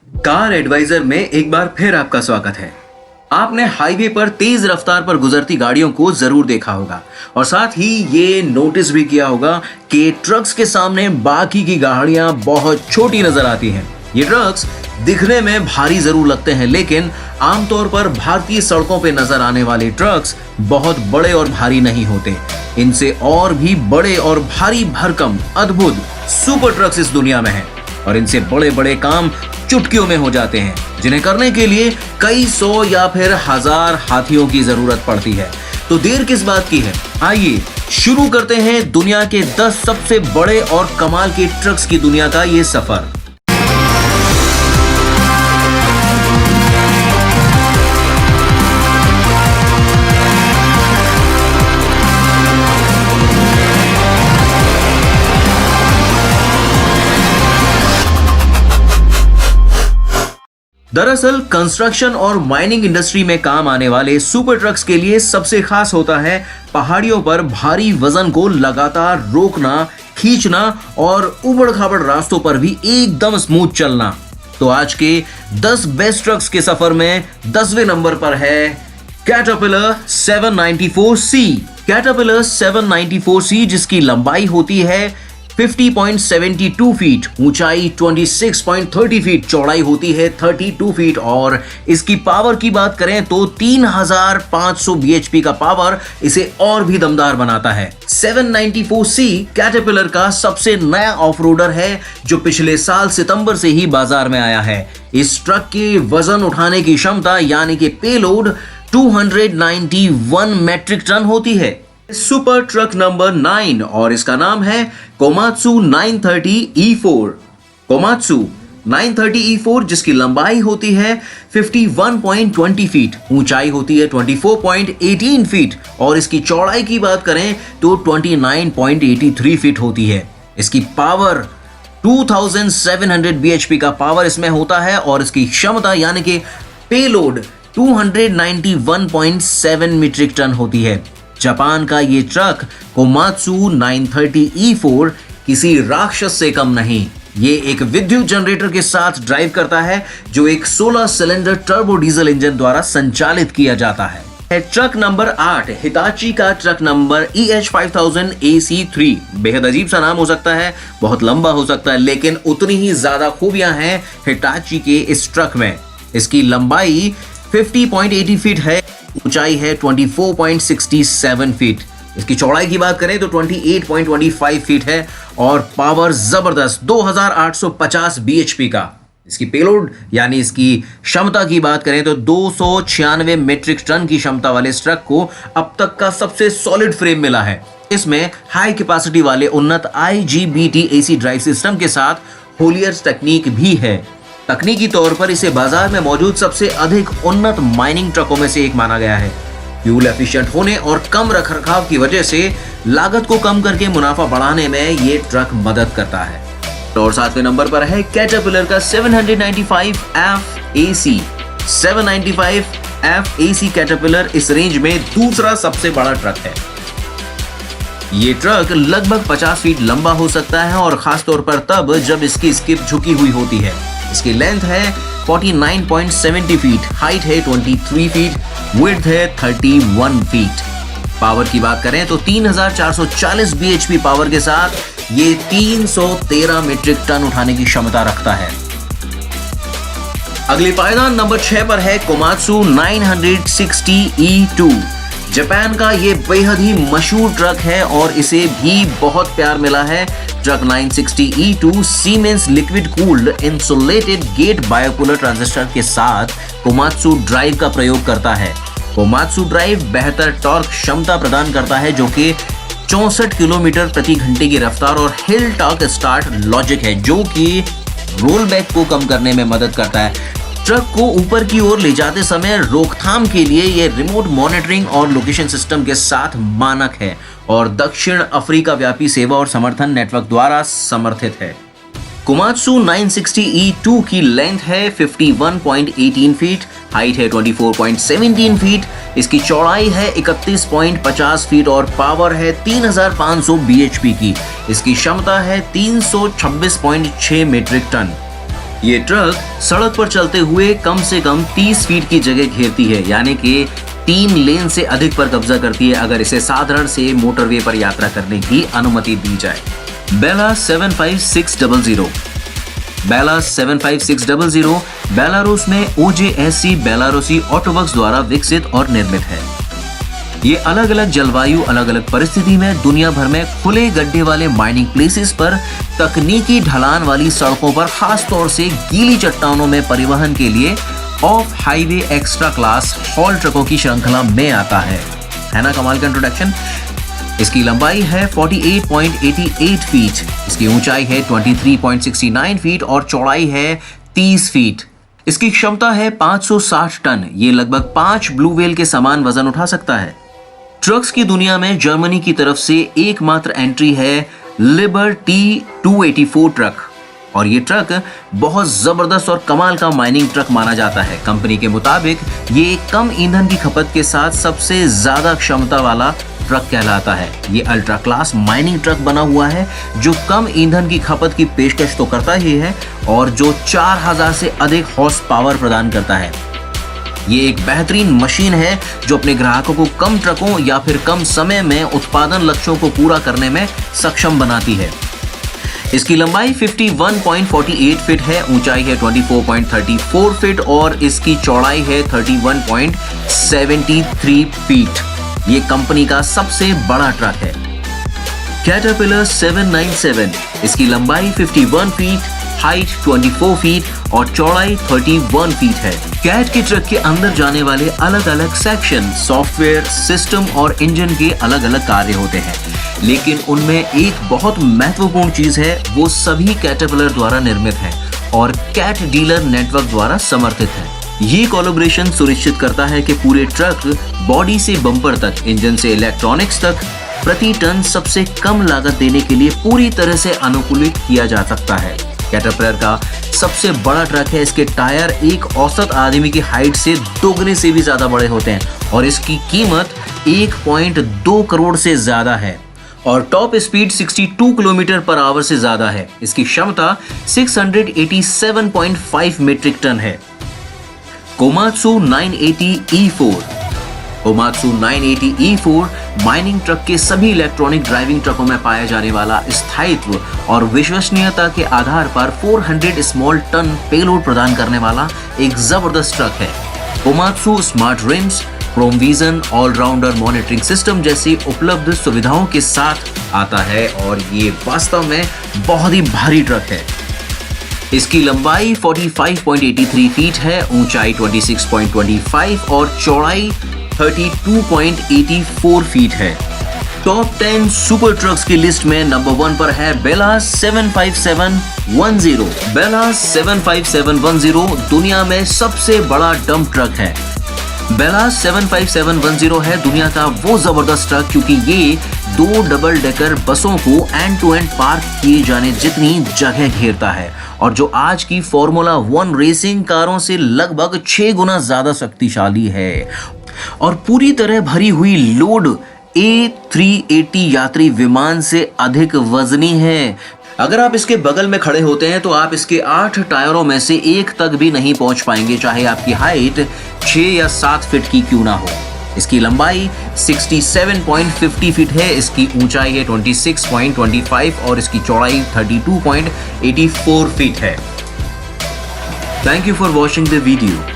Car adviser में एक बार फिर आपका स्वागत है। आपने हाईवे पर तेज रफ्तार पर गुजरती गाड़ियों को जरूर देखा होगा और साथ ही ये नोटिस भी किया होगा कि ट्रक्स के सामने बाकी की गाड़ियां बहुत छोटी नजर आती हैं। ये ट्रक्स दिखने में भारी जरूर लगते हैं, लेकिन आमतौर पर भारतीय सड़कों पे नजर आने वाले ट्रक्स बहुत बड़े और भारी नहीं होते। इनसे और भी बड़े और भारी भरकम अद्भुत सुपर ट्रक्स इस दुनिया में हैं और इनसे बड़े बड़े काम चुटकियों में हो जाते हैं, जिन्हें करने के लिए कई सौ या फिर हजार हाथियों की जरूरत पड़ती है। तो देर किस बात की है, आइए शुरू करते हैं दुनिया के 10 सबसे बड़े और कमाल के ट्रक्स की दुनिया का ये सफर। दरअसल कंस्ट्रक्शन और माइनिंग इंडस्ट्री में काम आने वाले सुपर ट्रक्स के लिए सबसे खास होता है पहाड़ियों पर भारी वजन को लगातार रोकना, खींचना और उबड़-खाबड़ रास्तों पर भी एकदम स्मूथ चलना। तो आज के 10 बेस्ट ट्रक्स के सफर में 10वें नंबर पर है कैटरपिलर 794C। कैटरपिलर 794C जिसकी लंबाई होती है 50.72 फीट, ऊंचाई 26.30 फीट, चौड़ाई होती है 32 फीट और इसकी पावर की बात करें तो 3500 bhp का पावर इसे और भी दमदार बनाता है। 794C कैटरपिलर का सबसे नया ऑफ-रोडर है जो पिछले साल सितंबर से ही बाजार में आया है। इस ट्रक के वजन उठाने की क्षमता यानी कि पेलोड 291 मेट्रिक टन होती है। सुपर ट्रक नंबर 9 और इसका नाम है कोमात्सु 930E4। कोमात्सु 930E4 जिसकी लंबाई होती है 51.20 फीट, ऊंचाई होती है 24.18 फीट और इसकी चौड़ाई की बात करें तो 29.83 फीट होती है। इसकी पावर 2700 bhp का पावर इसमें होता है और इसकी क्षमता यानी कि पेलोड 291.7 मीट्रिक टन होती है। जापान का ये ट्रक कोमात्सु 930E4 किसी राक्षस से कम नहीं। ये एक विद्युत जनरेटर के साथ ड्राइव करता है जो एक 16 सिलेंडर टर्बो डीजल इंजन द्वारा संचालित किया जाता है। ट्रक नंबर 8 हिताची का ट्रक नंबर EH5000 AC3। बेहद अजीब सा नाम हो सकता है, बहुत लंबा हो सकता है, लेकिन उतनी ही ज्यादा खूबियां हैं हिताची के इस ट्रक में। इसकी लंबाई 50.80 फीट है, ऊंचाई है 24.67 फीट। इसकी चौड़ाई की बात करें तो 28.25 फीट है और पावर जबरदस्त 2850 bhp का। इसकी पेलोड यानी इसकी क्षमता की बात करें तो 296 मीट्रिक टन की क्षमता वाले इस ट्रक को अब तक का सबसे सॉलिड फ्रेम मिला है। इसमें हाई कैपेसिटी वाले उन्नत IGBT AC ड्राइव सिस्टम के साथ होलियर्स टेक्निक भी है। तकनीकी तौर पर इसे बाजार में मौजूद सबसे अधिक उन्नत माइनिंग ट्रकों में से एक माना गया है। फ्यूल एफिशिएंट होने और कम रखरखाव की वजह से लागत को कम करके मुनाफा बढ़ाने में ये ट्रक मदद करता है। और 7वें नंबर पर है कैटरपिलर का 795F AC। 795F AC caterpillar इस रेंज में दूसरा सबसे बड़ा ट्रक है। ये ट्रक लगभग 50 फीट लंबा हो सकता है और खासतौर पर तब जब इसकी स्किप झुकी हुई होती है। इसकी लेंथ है 49.70 फीट, हाइट है 23 फीट, विड्थ है 31 फीट। पावर की बात करें तो 3440 bhp पावर के साथ ये 313 मीट्रिक टन उठाने की क्षमता रखता है। अगली पायदान नंबर 6 पर है कोमात्सु 960E2। जापान का ये बेहद ही मशहूर ट्रक है और इसे भी बहुत प्यार मिला है। Truck 960E2 Siemens liquid cooled insulated gate bipolar transistor के साथ कोमात्सु ड्राइव का प्रयोग करता है। कोमात्सु ड्राइव बेहतर टॉर्क क्षमता प्रदान करता है जो कि 64 किलोमीटर प्रति घंटे की रफ्तार और हिल टॉर्क स्टार्ट लॉजिक है जो कि रोल बैक को कम करने में मदद करता है। ट्रक को ऊपर की ओर ले जाते समय रोकथाम के लिए ये रिमोट मॉनिटरिंग और लोकेशन सिस्टम के साथ मानक है और दक्षिण अफ्रीका व्यापी सेवा और समर्थन नेटवर्क द्वारा समर्थित है। कोमात्सु 960E2 की लेंथ है 51.18 फीट, हाइट है 24.17 फीट, इसकी चौड़ाई है 31.50 फीट और पावर है 3500 bhp की। इसकी क्षमता है 326.6 मीट्रिक टन। ये ट्रक सड़क पर चलते हुए कम से कम 30 फीट की जगह घेरती है, यानी कि 3 लेन से अधिक पर कब्जा करती है अगर इसे साधारण से मोटरवे पर यात्रा करने की अनुमति दी जाए। बेला 75600 बेला 75600 बेलारूस में OJSC बेलारूसी ऑटोवर्क्स द्वारा विकसित और निर्मित है। ये अलग अलग जलवायु, अलग अलग परिस्थिति में दुनिया भर में खुले गड्ढे वाले माइनिंग प्लेसेस पर, तकनीकी ढलान वाली सड़कों पर, खास तौर से गीली चट्टानों में परिवहन के लिए of highway extra class hall ट्रकों की श्रृंखला में आता है ना कमाल का इंट्रोडक्शन। इसकी लंबाई है 48.88 फीट, इसकी ऊंचाई है 23.69 फीट और चौड़ाई है 30 फीट। इसकी क्षमता है 560 टन, ये लगभग 5 ब्लू व्हेल के समान वजन उठा सकता है। ट्रक्स की दुनिया में जर्मनी की तरफ से एकमात्र एंट्री है लिबर T284 ट्रक, और ये ट्रक बहुत जबरदस्त और कमाल का माइनिंग ट्रक माना जाता है। कंपनी के मुताबिक ये कम ईंधन की खपत के साथ सबसे ज्यादा क्षमता वाला ट्रक कहलाता है। ये अल्ट्रा क्लास माइनिंग ट्रक बना हुआ है जो कम ईंधन की खपत की पेशकश तो करता ही है और जो 4000 से अधिक हॉर्स पावर प्रदान करता है। ये एक बेहतरीन मशीन है जो अपने ग्राहकों को कम ट्रकों या फिर कम समय में उत्पादन लक्ष्यों को पूरा करने में सक्षम बनाती है। इसकी लंबाई 51.48 फीट है, ऊंचाई है 24.34 फीट और इसकी चौड़ाई है 31.73 फीट। ये कंपनी का सबसे बड़ा ट्रक है। कैटरपिलर 797, इसकी लंबाई 51 फीट, हाइट 24 फीट और चौड़ाई 31 फीट है। कैट के ट्रक के अंदर जाने वाले अलग अलग सेक्शन, सॉफ्टवेयर, सिस्टम और इंजन के अलग अलग कार्य होते हैं, लेकिन उनमें एक बहुत महत्वपूर्ण चीज है, वो सभी कैटरपिलर द्वारा निर्मित है और कैट डीलर नेटवर्क द्वारा समर्थित है। ये कोलैबोरेशन सुनिश्चित करता है कि पूरे ट्रक बॉडी से बम्पर तक, इंजन से इलेक्ट्रॉनिक्स तक प्रति टन सबसे कम लागत देने के लिए पूरी तरह से अनुकूलित किया जा सकता है। कैटरपिलर का सबसे बड़ा ट्रक है। इसके टायर एक औसत आदमी की हाइट से दोगुने से भी ज्यादा बड़े होते हैं और इसकी कीमत 1.2 करोड़ से ज्यादा है और top speed 62 kilometre per hour से ज्यादा है। इसकी क्षमता 687.5 मीट्रिक टन है। कोमात्सु 980E4 माइनिंग ट्रक के सभी इलेक्ट्रॉनिक ड्राइविंग ट्रकों में पाया जाने वाला स्थायित्व और विश्वसनीयता के आधार पर 400 स्मॉल टन पेलोड प्रदान करने वाला एक जबरदस्त ट्रक है। Komatsu smart rims, chrome vision, allrounder monitoring system जैसी उपलब्ध सुविधाओं के साथ आता है और ये वास्तव में बहुत ही भारी ट्रक है। इसकी लंबाई 45.83 फीट है, ऊंचाई 26.25 और चौड़ाई 32.84 फीट है। टॉप 10 सुपर ट्रक्स की लिस्ट में नंबर 1 पर है बेला 75710। बेला 75710 दुनिया में सबसे बड़ा डंप ट्रक है। बेला 75710 है दुनिया का वो जबरदस्त ट्रक क्योंकि ये 2 डबल डेकर बसों को एंड टू एंड पार्क किए जाने जितनी जगह घेरता है और जो आज की फॉर्मूला 1 रेसिंग कारों से लगभग 6 गुना ज्यादा शक्तिशाली है और पूरी तरह भरी हुई लोड A380 यात्री विमान से अधिक वजनी है। अगर आप इसके बगल में खड़े होते हैं तो आप इसके 8 टायरों में से एक तक भी नहीं पहुंच पाएंगे, चाहे आपकी हाइट 6 या 7 फीट की क्यों ना हो। इसकी लंबाई 67.50 फीट है, इसकी ऊंचाई है 26.25 और इसकी चौड़ाई 32.84 फीट है। Thank you for watching the video.